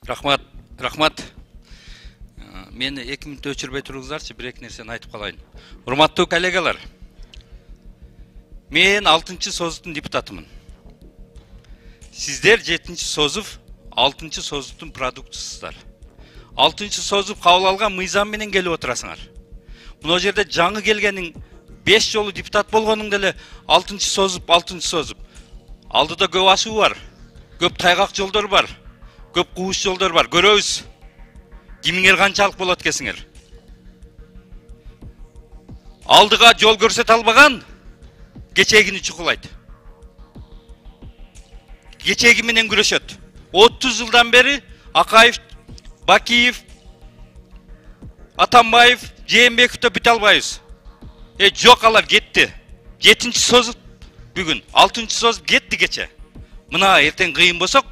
Рахмат, рахмат. Мені 2 минут өчірбей тұрыңыздаршы, бір екі нәрсені айтып қалайын. Урматтуу коллегалар, мен 6-чы созуктун депутатымын. Сиздер 7-чі созув, 6-чы созуктун продуктысыздар. 6-чы созув кабыл алган мыйзам менен келип отурасыңар. Мына жерде жаңы келгениң 5 жолу депутат болгонуң деле 6-чы созуп. Алдыда көп ашуу бар, көп тайгак жолдор бар, көп кууш жолдор бар. Көрөбүз. Кимиңер канчалык болот экенсиңер. Алдыга жол көрсөтө албаган кечегини чукулайт. Кечеги менен күрөшөт. 30 жылдан бери Акаев, Бакиев, Атамбаев, Жээнбековду бүтө албайбыз. Жок, алар кетти. 7-чи созуп бүгүн, 6-чы созуп кетти кече. Мына эртең кыйын болсок,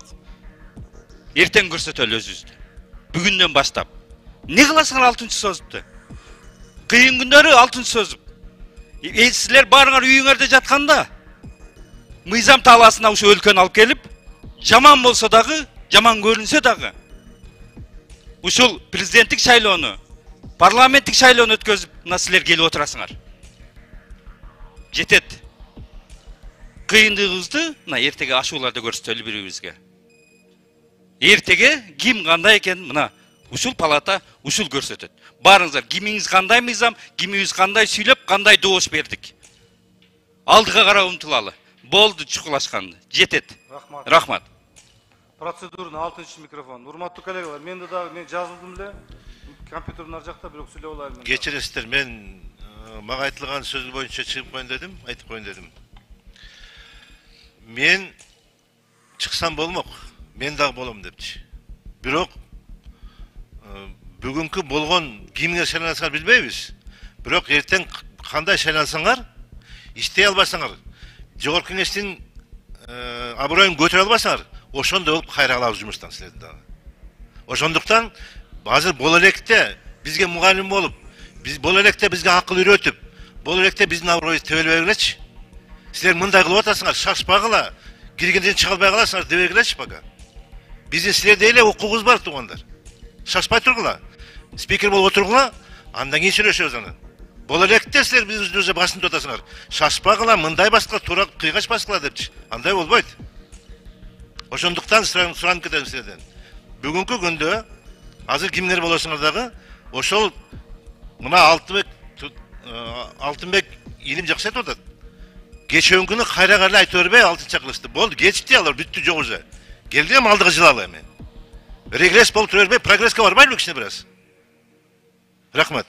эртең көрсөтөлү өзүбүздү. Бүгүндөн баштап. Не кыласыңар 6-чы созупты? Кыйын күндөрү 6-чы созуп. Силер барыңар үйүңөрдө жатканда мыйзам талаасына ушу өлкөнү алып келип, жаман болсо дагы, жаман көрүнсө дагы, ушул президенттик шайлоону, парламенттик шайлоону өткөзүп, мына силер келип отурасыңар. Жетет. Кыйындыгыбызды мына эртеге ашууларды көрсөтөлү бири-бирибизге. Эртеге ким кандай экенин мына ушул палата ушул көрсөтөт. Барыңыздар, кимиңиз кандай мыйзам, кимиңиз кандай сүйлөп, кандай добуш бердик. Алдыга карап умтулалы. Болду чукулашканды. Жетет. Рахмат. Процедурный 6-чы микрофон. Урматтуу коллегалар, мен жазылдым эле. Компьютердин ар жакта, бирок сүйлөп алайын. Кечиресиздер, мен мага айтылган сөз боюнча чыгып коеюн дедим, айтып коеюн дедим. Мен чыксам болмок, мен дагы болом депчи. Бирок бүгүнкү болгон кимге шайлансаңар билбейбиз. Бирок эртең кандай шайлансаңар, иштей албасаңар, жогорку кеңештин аброюн көтөрө албасаңар, ошондой болуп кайра алабыз жумуштан силерди дагы. Ошондуктан азыр боло электе бизге мугалим болуп, биз боло электе бизге акыл үйрөтүп, боло электе биздин аброюбузду тебелбегилечи. Силер мындай кылып атасыңар, шашпагыла, киргенден чыга албай каласыңар дебегилечи пока. Биздин силерде эле укугубуз бар, туугандар. Шашпай тургула. Спикер болуп отургула, андан кийин сүйлөшөбүз анан. Боло электе силер биздин басынып атасыңар. Шашпагыла, мындай баскыла, туура кыйгач баскыла депчи. Андай болбойт. Ошондуктан суранып кетем силерден. Бүгүнкү күндө азыр кимдер болосуңар дагы, ошол мына Алтынбек илим жакшы айтып атат. Кечөөңкүнү кайра айтып бербей 6-чы кылышты. Болду, кетти алар, бүттү жок уже. Келди эми алдыга жылалы эми. Регресс болуп тура бербей, прогресске барбайлыбы кичине бир аз? Рахмат.